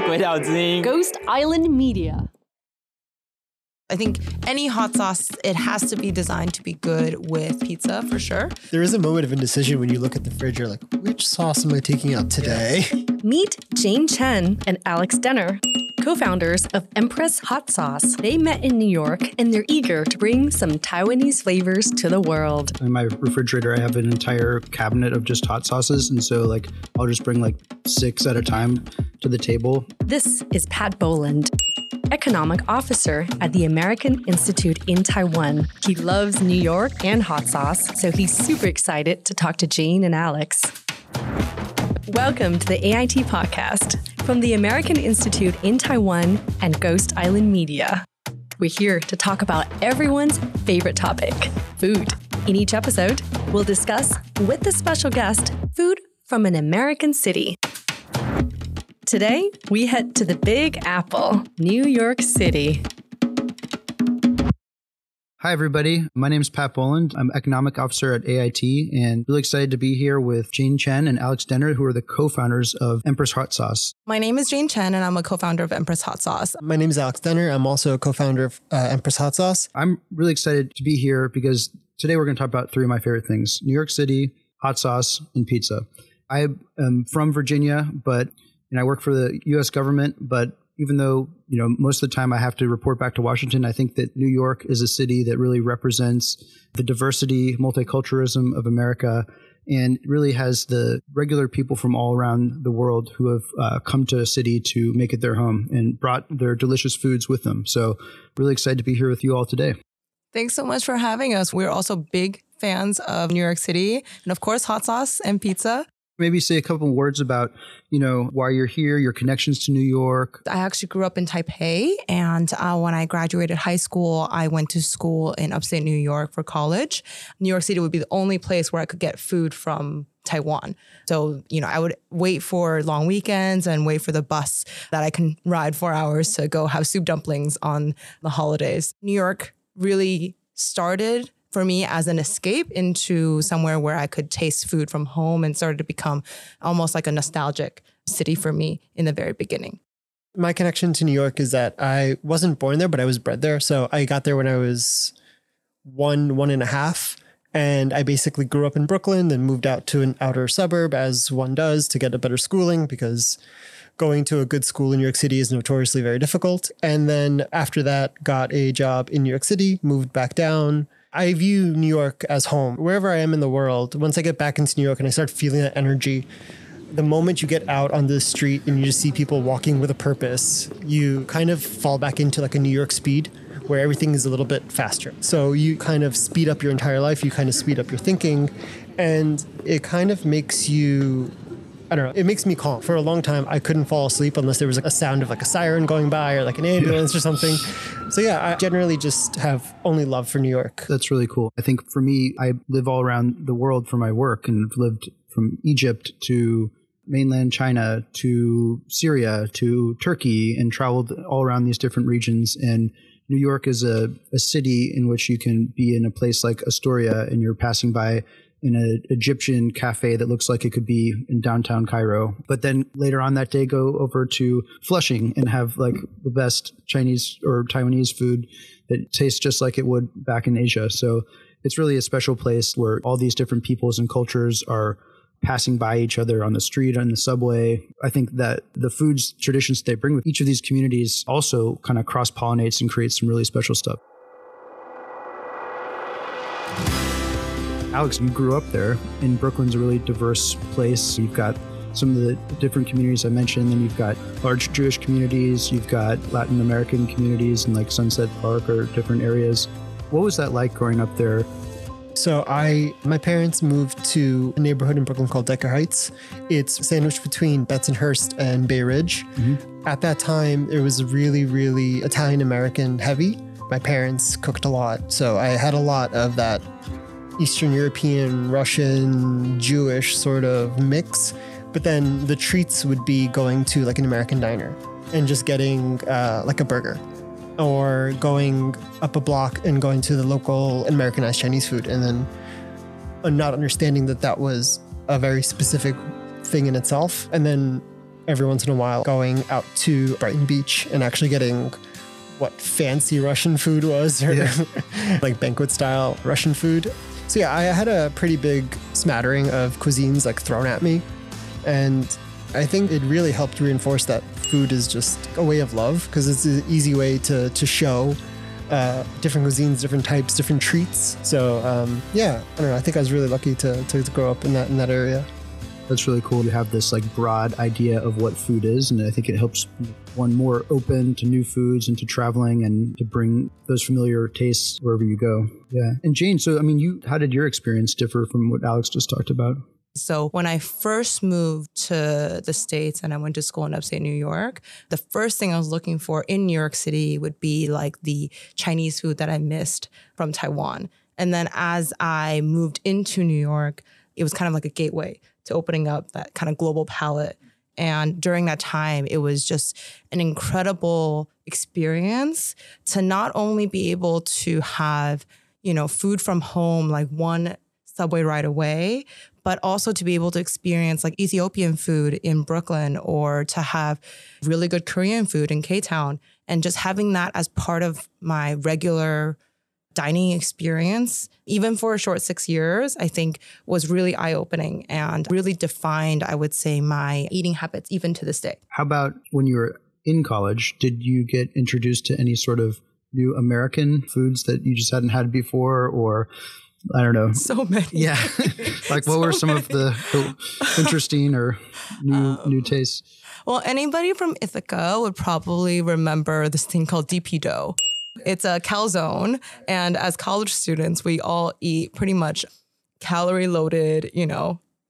鬼岛之音 Ghost Island Media. I think any hot sauce, it has to be designed to be good with pizza for sure. There is a moment of indecision when you look at the fridge. You're like, which sauce am I taking out today? Meet Jane Chen and Alex Denner, co-founders of Empress Hot Sauce. They met in New York and they're eager to bring some Taiwanese flavors to the world. In my refrigerator, I have an entire cabinet of just hot sauces. And so I'll just bring 6 at a time to the table. This is Pat Boland, economic officer at the American Institute in Taiwan. He loves New York and hot sauce, so he's super excited to talk to Jane and Alex. Welcome to the AIT podcast from the American Institute in Taiwan and Ghost Island Media. We're here to talk about everyone's favorite topic, food. In each episode, we'll discuss with the special guest food from an American city. Today, we head to the Big Apple, New York City. Hi, everybody. My name is Pat Boland. I'm economic officer at AIT and really excited to be here with Jane Chen and Alex Denner, who are the co-founders of Empress Hot Sauce. My name is Jane Chen and I'm a co-founder of Empress Hot Sauce. My name is Alex Denner. I'm also a co-founder of Empress Hot Sauce. I'm really excited to be here because today we're going to talk about 3 of my favorite things: New York City, hot sauce, and pizza. I am from Virginia, but I work for the U.S. government, but even though, most of the time I have to report back to Washington, I think that New York is a city that really represents the diversity, multiculturalism of America, and really has the regular people from all around the world who have come to a city to make it their home and brought their delicious foods with them. So really excited to be here with you all today. Thanks so much for having us. We're also big fans of New York City and, of course, hot sauce and pizza. Maybe say a couple of words about, why you're here, your connections to New York. I actually grew up in Taipei, and when I graduated high school, I went to school in upstate New York for college. New York City would be the only place where I could get food from Taiwan. So, I would wait for long weekends and wait for the bus that I can ride 4 hours to go have soup dumplings on the holidays. New York really started for me as an escape into somewhere where I could taste food from home and started to become almost like a nostalgic city for me in the very beginning. My connection to New York is that I wasn't born there, but I was bred there. So I got there when I was one and a half. And I basically grew up in Brooklyn, then moved out to an outer suburb, as one does, to get a better schooling, because going to a good school in New York City is notoriously very difficult. And then after that, got a job in New York City, moved back down. I view New York as home. Wherever I am in the world, once I get back into New York and I start feeling that energy, the moment you get out on the street and you just see people walking with a purpose, you kind of fall back into a New York speed where everything is a little bit faster. So you kind of speed up your entire life, you kind of speed up your thinking, and it kind of makes you, it makes me calm. For a long time, I couldn't fall asleep unless there was a sound of a siren going by or an ambulance or something. So yeah, I generally just have only love for New York. That's really cool. I think for me, I live all around the world for my work and have lived from Egypt to mainland China to Syria to Turkey and traveled all around these different regions. And New York is a city in which you can be in a place like Astoria and you're passing by in an Egyptian cafe that looks like it could be in downtown Cairo. But then later on that day, go over to Flushing and have the best Chinese or Taiwanese food that tastes just like it would back in Asia. So it's really a special place where all these different peoples and cultures are passing by each other on the street, on the subway. I think that the foods traditions they bring with each of these communities also kind of cross-pollinates and creates some really special stuff. Alex, you grew up there, and Brooklyn's a really diverse place. You've got some of the different communities I mentioned, then you've got large Jewish communities, you've got Latin American communities in Sunset Park or different areas. What was that like growing up there? So my parents moved to a neighborhood in Brooklyn called Decker Heights. It's sandwiched between Bensonhurst and Bay Ridge. Mm-hmm. At that time, it was really, really Italian-American heavy. My parents cooked a lot, so I had a lot of that Eastern European, Russian, Jewish sort of mix. But then the treats would be going to an American diner and just getting a burger, or going up a block and going to the local Americanized Chinese food, and then not understanding that was a very specific thing in itself. And then every once in a while going out to Brighton Beach and actually getting what fancy Russian food was, or like banquet style Russian food. So yeah, I had a pretty big smattering of cuisines like thrown at me. And I think it really helped reinforce that food is just a way of love, because it's an easy way to show different cuisines, different types, different treats. So yeah, I don't know. I think I was really lucky to grow up in that area. That's really cool to have this like broad idea of what food is. And I think it helps one more open to new foods and to traveling and to bring those familiar tastes wherever you go. Yeah. And Jane, so, I mean, how did your experience differ from what Alex just talked about? So when I first moved to the States and I went to school in upstate New York, the first thing I was looking for in New York City would be like the Chinese food that I missed from Taiwan. And then as I moved into New York, it was kind of like a gateway to opening up that kind of global palette. And during that time, it was just an incredible experience to not only be able to have, food from home, like one subway ride away, but also to be able to experience like Ethiopian food in Brooklyn, or to have really good Korean food in K-Town. And just having that as part of my regular dining experience, even for a short 6 years, I think was really eye-opening and really defined, I would say, my eating habits even to this day. How about when you were in college? Did you get introduced to any sort of new American foods that you just hadn't had before, or I don't know? So many. Yeah. Like what were some of the interesting or new tastes? Well, anybody from Ithaca would probably remember this thing called DP dough. It's a calzone, and as college students, we all eat pretty much calorie-loaded,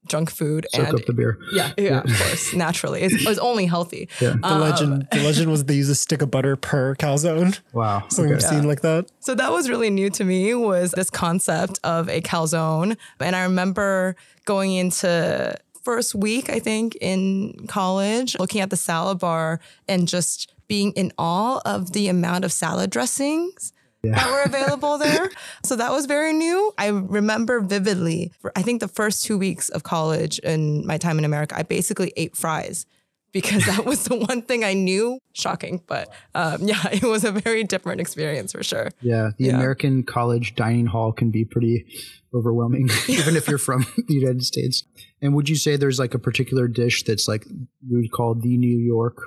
junk food. Soak up the beer. Yeah, of course, naturally. It was only healthy. Yeah. The legend was they use a stick of butter per calzone. Wow. Something I've seen like that. So that was really new to me, was this concept of a calzone. And I remember going into first week, I think, in college, looking at the salad bar and just being in awe of the amount of salad dressings that were available there. So that was very new. I remember vividly, I think the first 2 weeks of college and my time in America, I basically ate fries because that was the one thing I knew. Shocking. But it was a very different experience for sure. Yeah. The American college dining hall can be pretty overwhelming, even if you're from the United States. And would you say there's like a particular dish that's like you would call the New York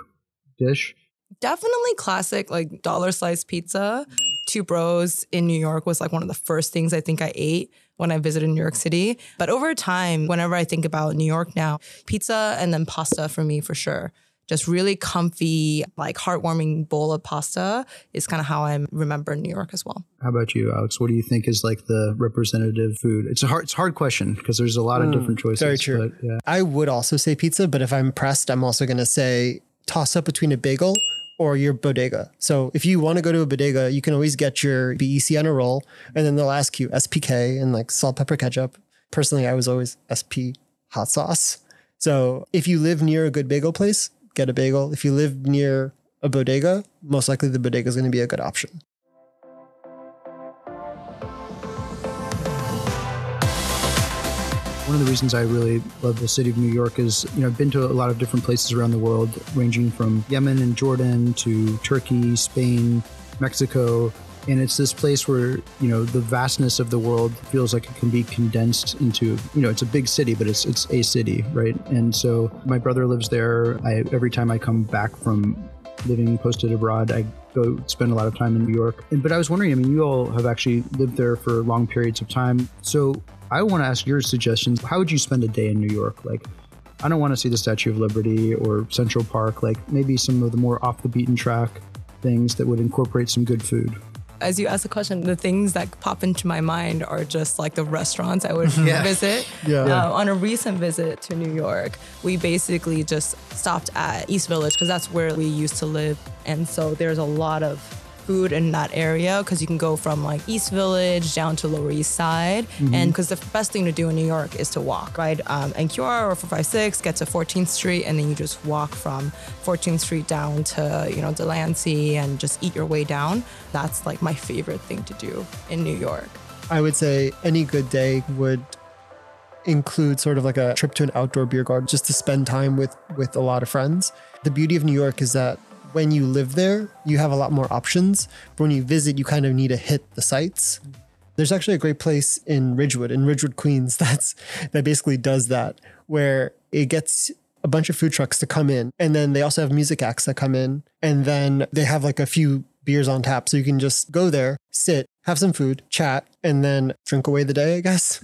dish? Definitely classic, like dollar slice pizza. Two Bros in New York was like one of the first things I think I ate when I visited New York City. But over time, whenever I think about New York now, pizza and then pasta for me for sure. Just really comfy, like heartwarming bowl of pasta is kind of how I remember New York as well. How about you, Alex? What do you think is like the representative food? It's a hard question because there's a lot of different choices. Very true. But, yeah. I would also say pizza, but if I'm pressed, I'm also going to say toss up between a bagel or your bodega. So if you want to go to a bodega, you can always get your BEC on a roll, and then they'll ask you SPK and like salt, pepper, ketchup. Personally, I was always SP hot sauce. So if you live near a good bagel place, get a bagel. If you live near a bodega, most likely the bodega is going to be a good option. One of the reasons I really love the city of New York is, I've been to a lot of different places around the world, ranging from Yemen and Jordan to Turkey, Spain, Mexico. And it's this place where, the vastness of the world feels like it can be condensed into, it's a big city, but it's a city, right? And so my brother lives there. Every time I come back from living posted abroad, I go spend a lot of time in New York. But I was wondering, you all have actually lived there for long periods of time. So I want to ask your suggestions. How would you spend a day in New York? Like, I don't want to see the Statue of Liberty or Central Park, like maybe some of the more off the beaten track things that would incorporate some good food. As you ask the question, the things that pop into my mind are just like the restaurants I would visit. On a recent visit to New York, we basically just stopped at East Village because that's where we used to live. And so there's a lot of food in that area because you can go from like East Village down to Lower East Side. And because the best thing to do in New York is to walk, right? NQR or 456, get to 14th Street, and then you just walk from 14th Street down to, Delancey and just eat your way down. That's like my favorite thing to do in New York. I would say any good day would include sort of like a trip to an outdoor beer garden just to spend time with a lot of friends. The beauty of New York is that when you live there, you have a lot more options. But when you visit, you kind of need to hit the sites. There's actually a great place in Ridgewood, Queens, that basically does that, where it gets a bunch of food trucks to come in. And then they also have music acts that come in. And then they have like a few beers on tap. So you can just go there, sit, have some food, chat, and then drink away the day, I guess.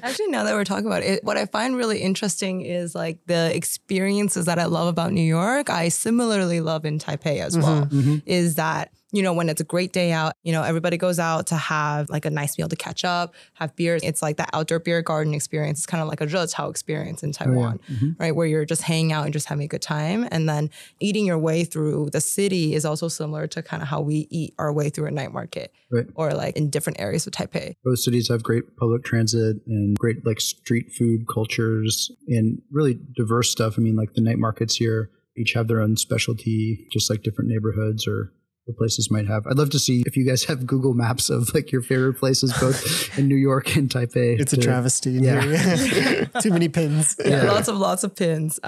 Actually, now that we're talking about it, what I find really interesting is like the experiences that I love about New York, I similarly love in Taipei as well, is that, you know, when it's a great day out, you know, everybody goes out to have like a nice meal to catch up, have beers. It's like that outdoor beer garden experience. It's kind of like a zhetao experience in Taiwan, right? Where you're just hanging out and just having a good time. And then eating your way through the city is also similar to kind of how we eat our way through a night market, or like in different areas of Taipei. Both cities have great public transit and great like street food cultures and really diverse stuff. I mean, like the night markets here each have their own specialty, just like different neighborhoods or places might have. I'd love to see if you guys have Google Maps of like your favorite places both in New York and Taipei. It's a travesty. Yeah. Too many pins. Yeah. Lots of pins.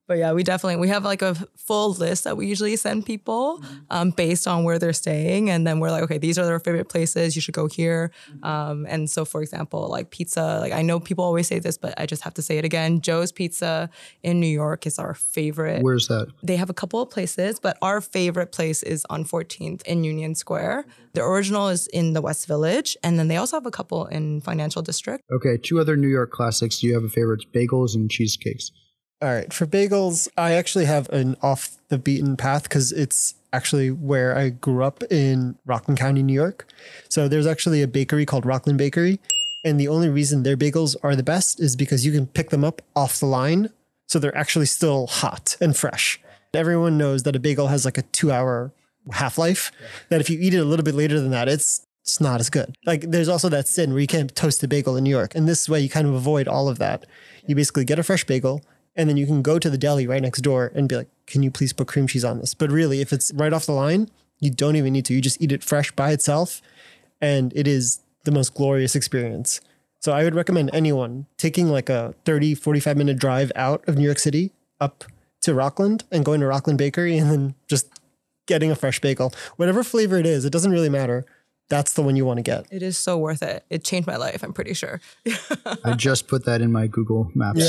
But yeah, we have like a full list that we usually send people based on where they're staying. And then we're like, okay, these are their favorite places. You should go here. And so, for example, like pizza, like I know people always say this, but I just have to say it again. Joe's Pizza in New York is our favorite. Where's that? They have a couple of places, but our favorite place is on 14th in Union Square. The original is in the West Village. And then they also have a couple in Financial District. Okay, 2 other New York classics. Do you have a favorite? Bagels and cheesecakes. All right. For bagels, I actually have an off the beaten path because it's actually where I grew up in Rockland County, New York. So there's actually a bakery called Rockland Bakery. And the only reason their bagels are the best is because you can pick them up off the line. So they're actually still hot and fresh. Everyone knows that a bagel has like a 2-hour half-life, that if you eat it a little bit later than that, it's not as good. Like there's also that sin where you can't toast a bagel in New York. And this way you kind of avoid all of that. You basically get a fresh bagel, and then you can go to the deli right next door and be like, can you please put cream cheese on this? But really, if it's right off the line, you don't even need to. You just eat it fresh by itself. And it is the most glorious experience. So I would recommend anyone taking like a 30, 45-minute drive out of New York City up to Rockland and going to Rockland Bakery and then just getting a fresh bagel. Whatever flavor it is, it doesn't really matter. That's the one you want to get. It is so worth it. It changed my life, I'm pretty sure. I just put that in my Google Maps.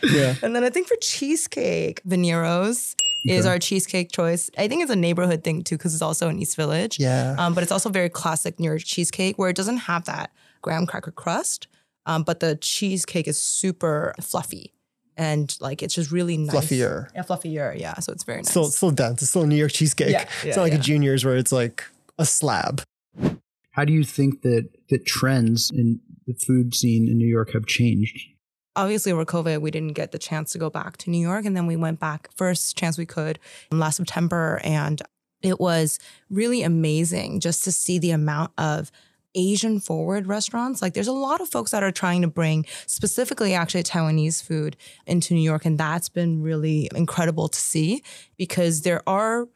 Yeah. And then I think for cheesecake, Venero's is our cheesecake choice. I think it's a neighborhood thing too, because it's also in East Village. Yeah. But it's also very classic New York cheesecake where it doesn't have that graham cracker crust, but the cheesecake is super fluffy. And like, it's just really nice. Fluffier. Yeah, fluffier. Yeah. So it's very nice. Still dense. It's still a New York cheesecake. Yeah, it's not like a Junior's where it's like a slab. How do you think that trends in the food scene in New York have changed? Obviously, over COVID, we didn't get the chance to go back to New York. And then we went back first chance we could last September. And it was really amazing just to see the amount of Asian forward restaurants. Like there's a lot of folks that are trying to bring specifically actually Taiwanese food into New York. And that's been really incredible to see because there are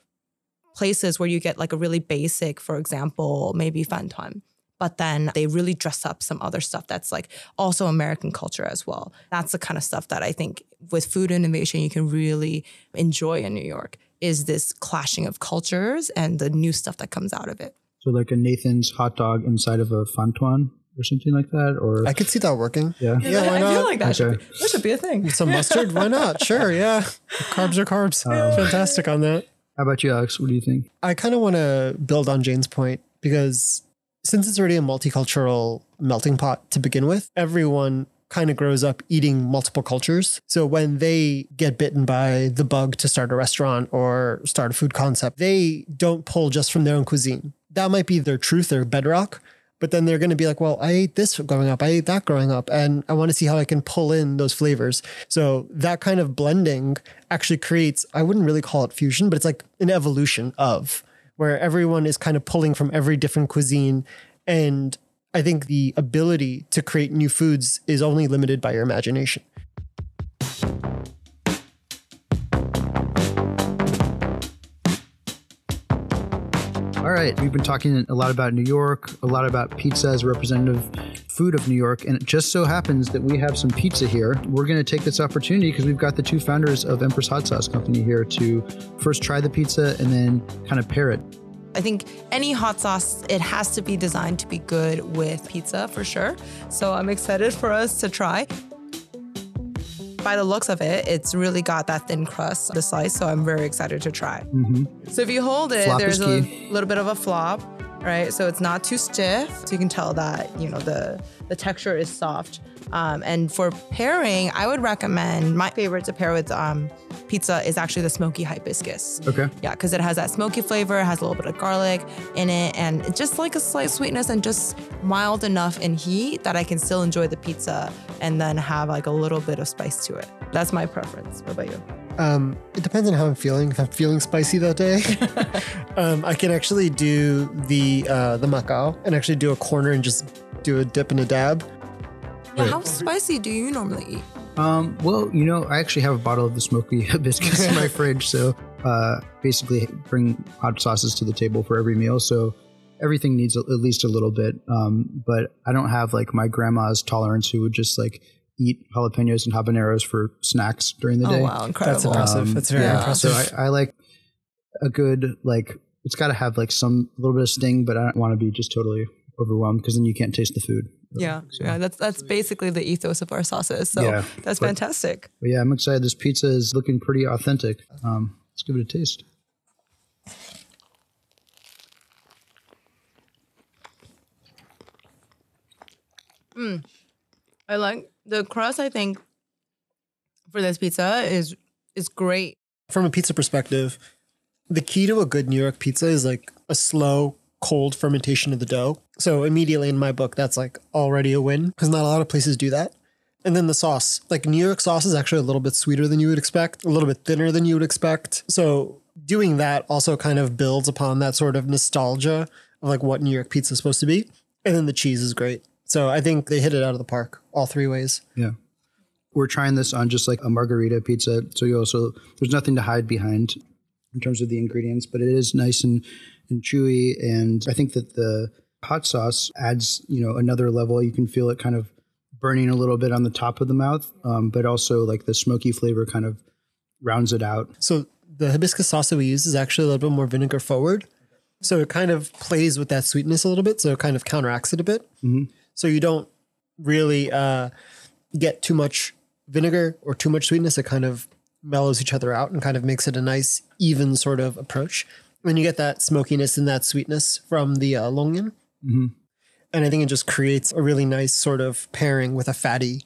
places where you get like a really basic, for example, maybe fantuan, but then they really dress up some other stuff that's like also American culture as well. That's the kind of stuff that I think with food innovation you can really enjoy in New York is this clashing of cultures and the new stuff that comes out of it. So like a Nathan's hot dog inside of a fantuan or something like that? Or I could see that working. Yeah, why not? I feel like that should be a thing. Some mustard, why not? Sure, yeah. Carbs are carbs. Fantastic on that. How about you, Alex? What do you think? I kind of want to build on Jane's point because since it's already a multicultural melting pot to begin with, everyone kind of grows up eating multiple cultures. So when they get bitten by the bug to start a restaurant or start a food concept, they don't pull just from their own cuisine. That might be their truth, their bedrock. But then they're going to be like, well, I ate this growing up. I ate that growing up. And I want to see how I can pull in those flavors. So that kind of blending actually creates, I wouldn't really call it fusion, but it's like an evolution of where everyone is kind of pulling from every different cuisine. And I think the ability to create new foods is only limited by your imagination. All right, we've been talking a lot about New York, a lot about pizza as a representative food of New York. And it just so happens that we have some pizza here. We're going to take this opportunity because we've got the two founders of Empress Hot Sauce Company here to first try the pizza and then kind of pair it. I think any hot sauce, it has to be designed to be good with pizza for sure. So I'm excited for us to try. By the looks of it, it's really got that thin crust, the slice, so I'm very excited to try. So if you hold it, Flop there's is a key. little bit of a flop, right? So it's not too stiff. So you can tell that, you know, the texture is soft. And for pairing, I would recommend, my favorite to pair with pizza is actually the smoky hibiscus. Okay. Yeah, because it has that smoky flavor, it has a little bit of garlic in it, and it's just like a slight sweetness and just mild enough in heat that I can still enjoy the pizza and then have like a little bit of spice to it. That's my preference. What about you? It depends on how I'm feeling. If I'm feeling spicy that day, I can actually do the Macau and actually do a corner and just do a dip and a dab. Yeah, how spicy do you normally eat? Well, you know, I actually have a bottle of the smoky hibiscus in my fridge. So basically bring hot sauces to the table for every meal. So everything needs at least a little bit. But I don't have like my grandma's tolerance who would just like eat jalapenos and habaneros for snacks during the day. Oh, wow, incredible. That's impressive. That's very impressive. So I like a good, like, it's got to have like some little bit of sting, but I don't want to be just totally overwhelmed because then you can't taste the food. Yeah, that's basically the ethos of our sauces. So Yeah, that's fantastic. But yeah, I'm excited. This pizza is looking pretty authentic. Let's give it a taste. I like the crust. I think for this pizza is great. From a pizza perspective, the key to a good New York pizza is like a slow, cold fermentation of the dough. So immediately in my book, that's like already a win because not a lot of places do that. And then the sauce, like New York sauce is actually a little bit sweeter than you would expect, a little bit thinner than you would expect. So doing that also kind of builds upon that sort of nostalgia of like what New York pizza is supposed to be. And then the cheese is great. So I think they hit it out of the park all three ways. Yeah. We're trying this on just like a margarita pizza. So you also, there's nothing to hide behind in terms of the ingredients, but it is nice and chewy. And I think that the hot sauce adds, you know, another level. You can feel it kind of burning a little bit on the top of the mouth, but also like the smoky flavor kind of rounds it out. So the hibiscus sauce that we use is actually a little bit more vinegar forward. So it kind of plays with that sweetness a little bit. So it kind of counteracts it a bit. So you don't really get too much vinegar or too much sweetness. It kind of mellows each other out and kind of makes it a nice, even sort of approach. When you get that smokiness and that sweetness from the longan. And I think it just creates a really nice sort of pairing with a fatty,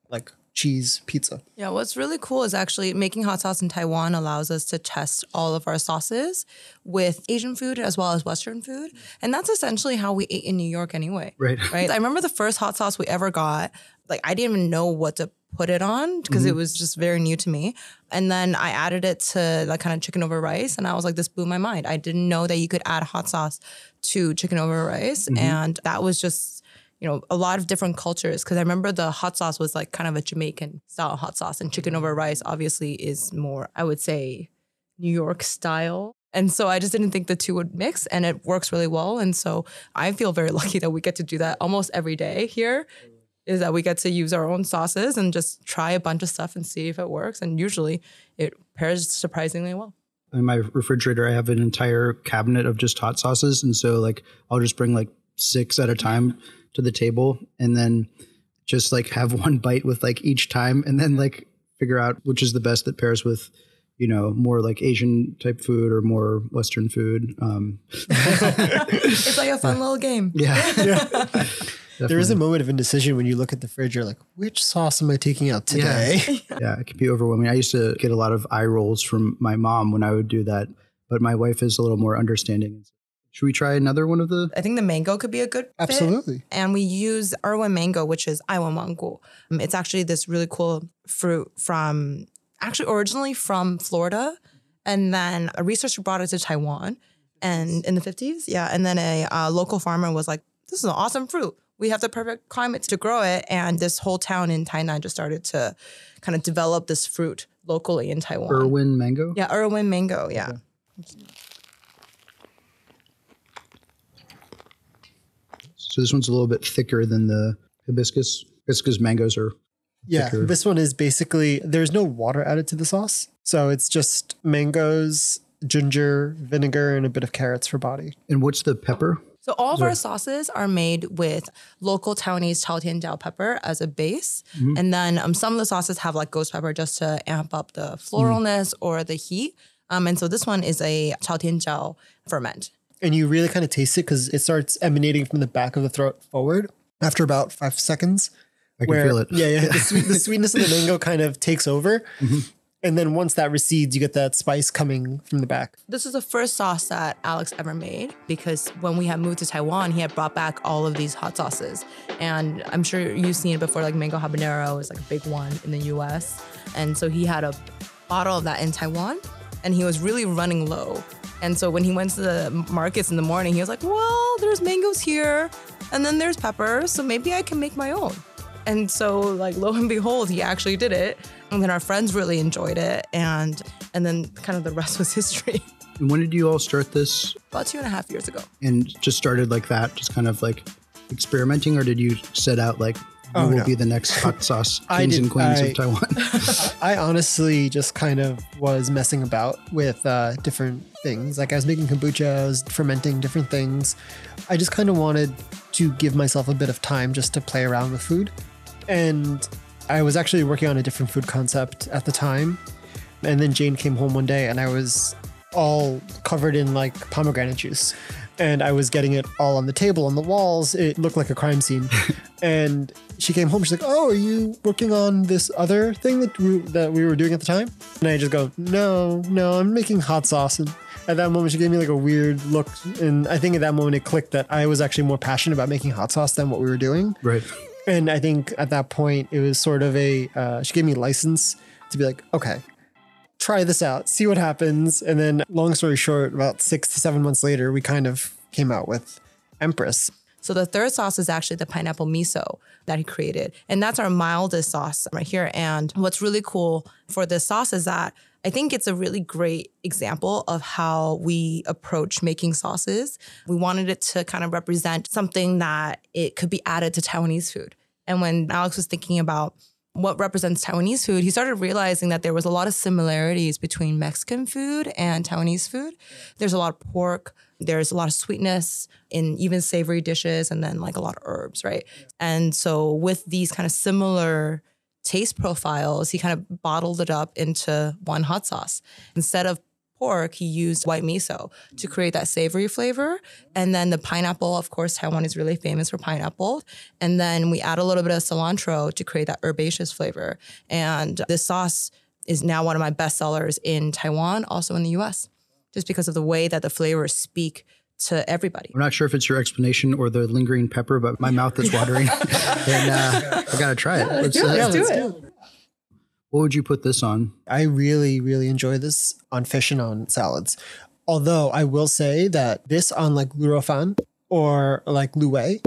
like cheese pizza. Yeah, what's really cool is actually making hot sauce in Taiwan allows us to test all of our sauces with Asian food as well as Western food. And that's essentially how we ate in New York anyway. Right. I remember the first hot sauce we ever got, like I didn't even know what to put it on because it was just very new to me. And then I added it to like kind of chicken over rice. And I was like, this blew my mind. I didn't know that you could add hot sauce to chicken over rice. And that was just, you know, a lot of different cultures. Because I remember the hot sauce was like kind of a Jamaican style hot sauce. And chicken over rice obviously is more, I would say, New York style. And so I just didn't think the two would mix and it works really well. And so I feel very lucky that we get to do that almost every day here. Is that we get to use our own sauces and just try a bunch of stuff and see if it works. And usually it pairs surprisingly well. In my refrigerator, I have an entire cabinet of just hot sauces. And so like, I'll just bring like 6 at a time to the table and then just like have one bite with like each time and then like figure out which is the best that pairs with, you know, more like Asian type food or more Western food. It's like a fun little game. Yeah. There is a moment of indecision when you look at the fridge. You're like, which sauce am I taking out today? Yeah, it can be overwhelming. I used to get a lot of eye rolls from my mom when I would do that, but my wife is a little more understanding. Should we try another one of the? I think the mango could be a good fit. Absolutely. And we use Erwin mango, which is Aiwan mango. It's actually this really cool fruit from, actually originally from Florida. And then a researcher brought it to Taiwan and in the 50s. Yeah. And then a local farmer was like, this is an awesome fruit. We have the perfect climate to grow it. And this whole town in Tainan just started to kind of develop this fruit locally in Taiwan. Erwin mango? Yeah, Erwin mango, yeah. Okay. So this one's a little bit thicker than the hibiscus. Hibiscus mangoes are thicker. This one is basically, there's no water added to the sauce. So it's just mangoes, ginger, vinegar, and a bit of carrots for body. And what's the pepper? So all of our sauces are made with local Taiwanese chaotianjiao pepper as a base. And then some of the sauces have like ghost pepper just to amp up the floralness or the heat. And so this one is a chaotianjiao ferment. And you really kind of taste it because it starts emanating from the back of the throat forward after about 5 seconds. I can feel it. Yeah. The sweetness of the mango kind of takes over. And then once that recedes, you get that spice coming from the back. This is the first sauce that Alex ever made because when we had moved to Taiwan, he had brought back all of these hot sauces. And I'm sure you've seen it before, like mango habanero is like a big one in the US. And so he had a bottle of that in Taiwan and he was really running low. And so when he went to the markets in the morning, he was like, well, there's mangoes here and then there's pepper. So maybe I can make my own. And so like lo and behold, he actually did it. And then our friends really enjoyed it. And then kind of the rest was history. And when did you all start this? About 2.5 years ago. And just started like that, just kind of like experimenting, or did you set out like, we will be the next hot sauce kings and queens of Taiwan? I honestly just kind of was messing about with different things. Like I was making kombucha, I was fermenting different things. I just kind of wanted to give myself a bit of time just to play around with food. And I was actually working on a different food concept at the time. And then Jane came home one day and I was all covered in like pomegranate juice. And I was getting it all on the table, on the walls. It looked like a crime scene. And she came home. She's like, oh, are you working on this other thing that we were doing at the time? And I just go, no, I'm making hot sauce. And at that moment, she gave me like a weird look. And I think at that moment, it clicked that I was actually more passionate about making hot sauce than what we were doing. Right. And I think at that point, it was sort of she gave me license to be like, okay, try this out, see what happens. And then long story short, about 6 to 7 months later, we kind of came out with Empress. So the third sauce is actually the pineapple miso that he created. And that's our mildest sauce right here. And what's really cool for this sauce is that I think it's a really great example of how we approach making sauces. We wanted it to kind of represent something that it could be added to Taiwanese food. And when Alex was thinking about what represents Taiwanese food, he started realizing that there was a lot of similarities between Mexican food and Taiwanese food. There's a lot of pork, there's a lot of sweetness in even savory dishes, and then like a lot of herbs, right? And so with these kind of similar taste profiles, he kind of bottled it up into one hot sauce. Instead of pork, he used white miso to create that savory flavor. And then the pineapple, of course, Taiwan is really famous for pineapple. And then we add a little bit of cilantro to create that herbaceous flavor. And this sauce is now one of my best sellers in Taiwan, also in the US, just because of the way that the flavors speak to everybody. I'm not sure if it's your explanation or the lingering pepper, but my mouth is watering. And I got to try it. Let's do it. What would you put this on? I really, really enjoy this on fish and on salads. Although I will say that this on like lurofan or like luwei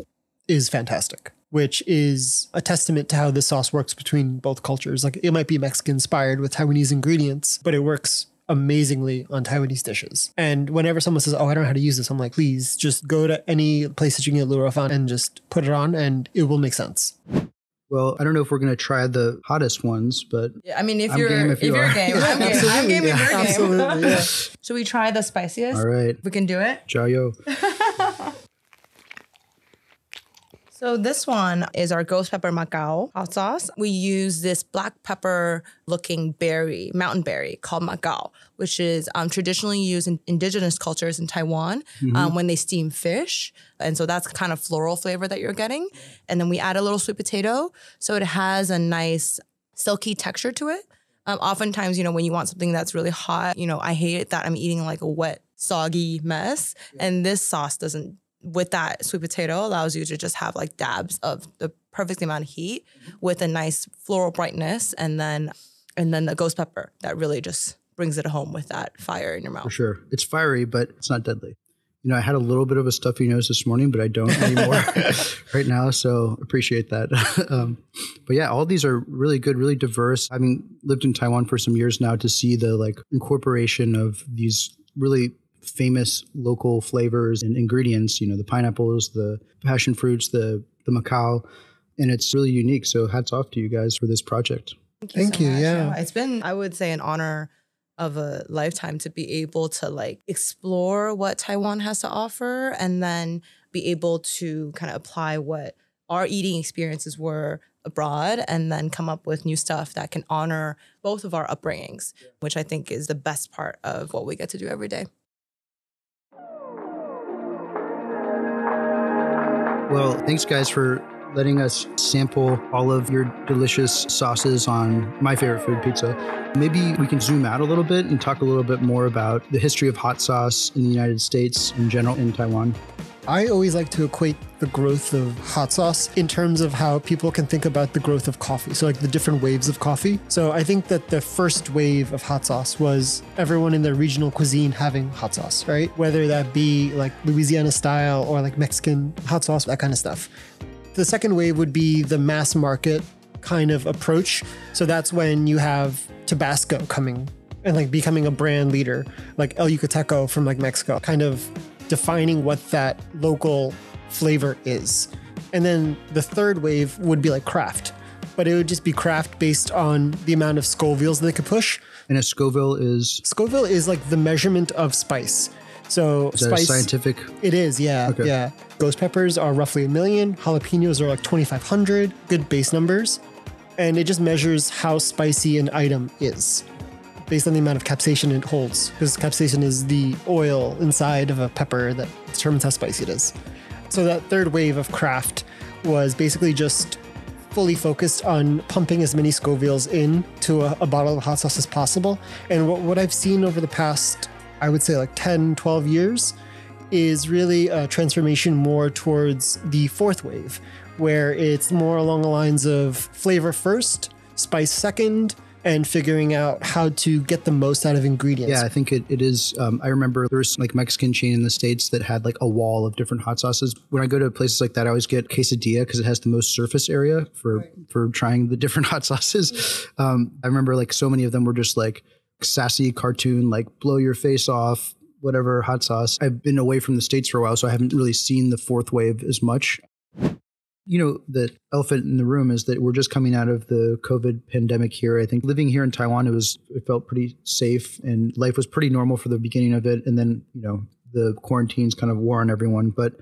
is fantastic, which is a testament to how this sauce works between both cultures. Like it might be Mexican inspired with Taiwanese ingredients, but it works amazingly on Taiwanese dishes. And whenever someone says, oh, I don't know how to use this, I'm like, please just go to any place that you can get lurofan and just put it on and it will make sense. Well, I don't know if we're going to try the hottest ones, but I mean, if I'm you're game game, I'm game. I'm game if you're game. Absolutely, yeah. Should we try the spiciest? All right. We can do it. Jiao. So this one is our ghost pepper Macao hot sauce. We use this black pepper looking berry, mountain berry called Macao, which is traditionally used in indigenous cultures in Taiwan when they steam fish. And so that's kind of floral flavor that you're getting. And then we add a little sweet potato. So it has a nice silky texture to it. Oftentimes, when you want something that's really hot, I hate it that I'm eating like a wet, soggy mess. And this sauce doesn't, with that sweet potato, allows you to just have like dabs of the perfect amount of heat with a nice floral brightness. And then the ghost pepper that really just brings it home with that fire in your mouth. For sure. It's fiery, but it's not deadly. I had a little bit of a stuffy nose this morning, but I don't anymore right now. So appreciate that. But yeah, all these are really good, really diverse. Having lived in Taiwan for some years now, to see the like incorporation of these really famous local flavors and ingredients, the pineapples, the passion fruits, the Macao, And it's really unique. So hats off to you guys for this project. Thank you. So Yeah. It's been, I would say, an honor of a lifetime to be able to like explore what Taiwan has to offer and then be able to kind of apply what our eating experiences were abroad and then come up with new stuff that can honor both of our upbringings, which I think is the best part of what we get to do every day. Well, thanks guys for letting us sample all of your delicious sauces on my favorite food, pizza. Maybe we can zoom out a little bit and talk a little bit more about the history of hot sauce in the United States in general in Taiwan. I always like to equate the growth of hot sauce in terms of how people can think about the growth of coffee. So like the different waves of coffee. So I think that the first wave of hot sauce was everyone in their regional cuisine having hot sauce, right? Whether that be like Louisiana style or like Mexican hot sauce, that kind of stuff. The second wave would be the mass market kind of approach. So that's when you have Tabasco coming and like becoming a brand leader, like El Yucateco from like Mexico, kind of defining what that local flavor is. And then the third wave would be like craft, but it would just be craft based on the amount of Scovilles they could push. And a Scoville is? Scoville is like the measurement of spice. So is that scientific? It is, yeah. Okay. Yeah. Ghost peppers are roughly 1 million. Jalapenos are like 2,500. Good base numbers. And it just measures how spicy an item is based on the amount of capsaicin it holds, because capsaicin is the oil inside of a pepper that determines how spicy it is. So that third wave of craft was basically just fully focused on pumping as many Scovilles into a bottle of hot sauce as possible. And what I've seen over the past, I would say like 10, 12 years is really a transformation more towards the fourth wave, where it's more along the lines of flavor first, spice second, and figuring out how to get the most out of ingredients. Yeah, I think it is. I remember there was like Mexican chain in the States that had like a wall of different hot sauces. When I go to places like that, I always get quesadilla because it has the most surface area for trying the different hot sauces. I remember like so many of them were just like sassy cartoon, like blow your face off, whatever hot sauce. I've been away from the States for a while, so I haven't really seen the fourth wave as much. You know, the elephant in the room is that we're just coming out of the COVID pandemic here. I think living here in Taiwan, it felt pretty safe and life was pretty normal for the beginning of it. And then, you know, the quarantines kind of wore on everyone. But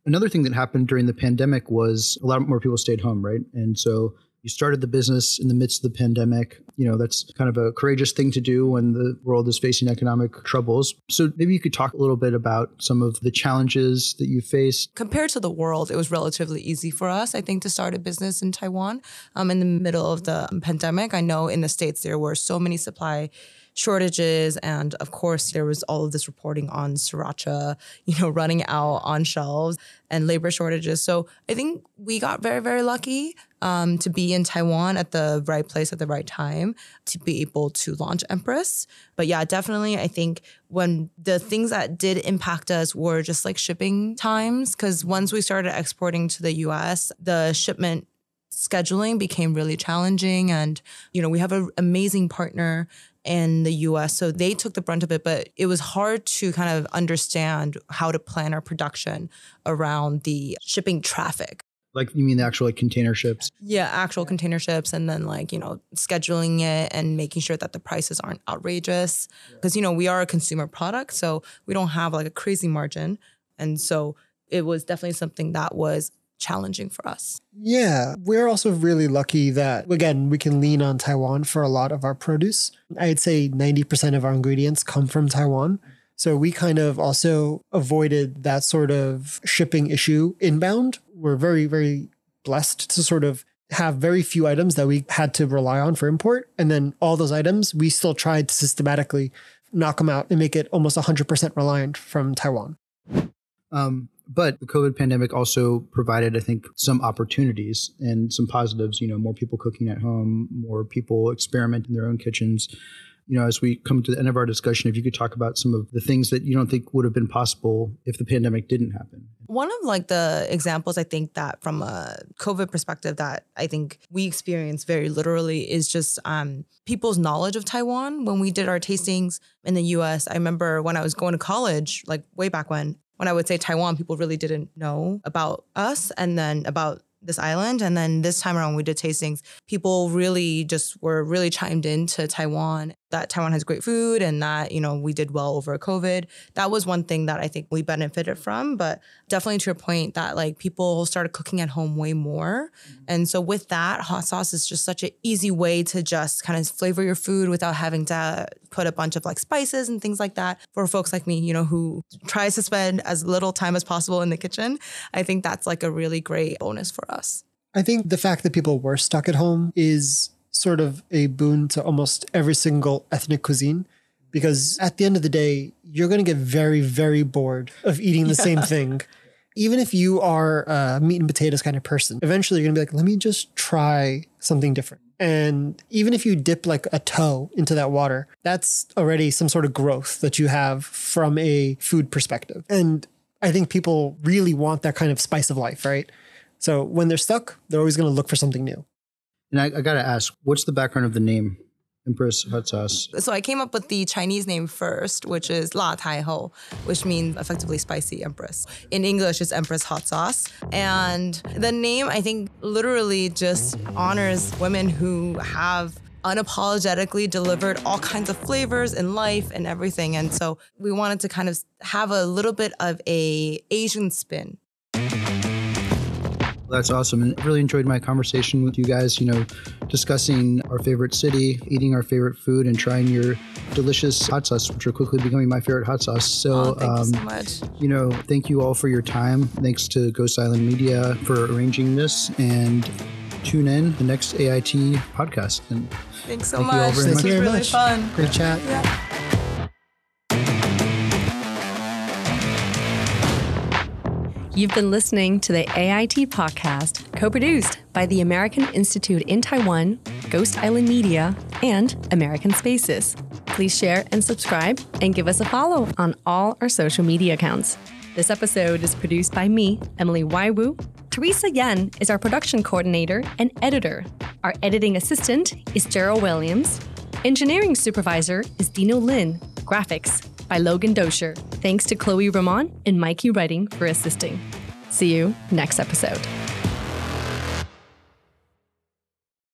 another thing that happened during the pandemic was a lot more people stayed home, right? And so you started the business in the midst of the pandemic. You know, that's kind of a courageous thing to do when the world is facing economic troubles. So maybe you could talk a little bit about some of the challenges that you faced. Compared to the world, it was relatively easy for us, I think, to start a business in Taiwan in the middle of the pandemic. I know in the States, there were so many supply shortages. And of course, there was all of this reporting on sriracha, you know, running out on shelves and labor shortages. So I think we got very, very lucky to be in Taiwan at the right place at the right time to be able to launch Empress. But yeah, definitely, I think when the things that did impact us were just like shipping times, because once we started exporting to the US, the shipment scheduling became really challenging. And, you know, we have an amazing partner in the US, so they took the brunt of it, but it was hard to kind of understand how to plan our production around the shipping traffic. Like, you mean the actual like container ships? Yeah, actual container ships, and then like, you know, scheduling it and making sure that the prices aren't outrageous. Because, you know, we are a consumer product, so we don't have like a crazy margin. And so it was definitely something that was challenging for us. Yeah, we're also really lucky that, again, we can lean on Taiwan for a lot of our produce. I'd say 90% of our ingredients come from Taiwan. So we kind of also avoided that sort of shipping issue inbound. We're very, very blessed to sort of have very few items that we had to rely on for import. And then all those items, we still tried to systematically knock them out and make it almost 100% reliant from Taiwan. But the COVID pandemic also provided, I think, some opportunities and some positives, you know, more people cooking at home, more people experiment in their own kitchens. You know, as we come to the end of our discussion, if you could talk about some of the things that you don't think would have been possible if the pandemic didn't happen. One of like the examples I think that from a COVID perspective that I think we experienced very literally is just people's knowledge of Taiwan. When we did our tastings in the US, I remember when I was going to college, like way back when I would say Taiwan, people really didn't know about us and then about this island. And then this time around, we did tastings. People really were really chimed into Taiwan, that Taiwan has great food and that, we did well over COVID. That was one thing that I think we benefited from. But definitely to your point that like people started cooking at home way more. And so with that, hot sauce is just such an easy way to just kind of flavor your food without having to put a bunch of like spices and things like that. For folks like me, who tries to spend as little time as possible in the kitchen, I think that's like a really great bonus for us. I think the fact that people were stuck at home is sort of a boon to almost every single ethnic cuisine, because at the end of the day, you're going to get very, very bored of eating the same thing. Even if you are a meat and potatoes kind of person, eventually you're going to be like, let me just try something different. And even if you dip like a toe into that water, that's already some sort of growth that you have from a food perspective. And I think people really want that kind of spice of life, right? So when they're stuck, they're always going to look for something new. And I got to ask, what's the background of the name? Empress Hot Sauce. So I came up with the Chinese name first, which is La Tai Ho, which means effectively spicy empress. In English, it's Empress Hot Sauce. And the name, I think, literally just honors women who have unapologetically delivered all kinds of flavors in life and everything. And so we wanted to kind of have a little bit of a Asian spin. That's awesome. And I really enjoyed my conversation with you guys, discussing our favorite city, eating our favorite food, and trying your delicious hot sauce, which are quickly becoming my favorite hot sauce. So, thank you so much. Thank you all for your time. Thanks to Ghost Island Media for arranging this, and tune in the next AIT podcast. And thanks so much. Thank you very much. Fun. Great chat. Yeah. You've been listening to the AIT podcast, co-produced by the American Institute in Taiwan, Ghost Island Media, and American Spaces. Please share and subscribe and give us a follow on all our social media accounts. This episode is produced by me, Emily Waiwu. Teresa Yen is our production coordinator and editor. Our editing assistant is Gerald Williams. Engineering supervisor is Dino Lin. Graphics by Logan Dosher. Thanks to Chloe Ramon and Mikey Redding for assisting. See you next episode.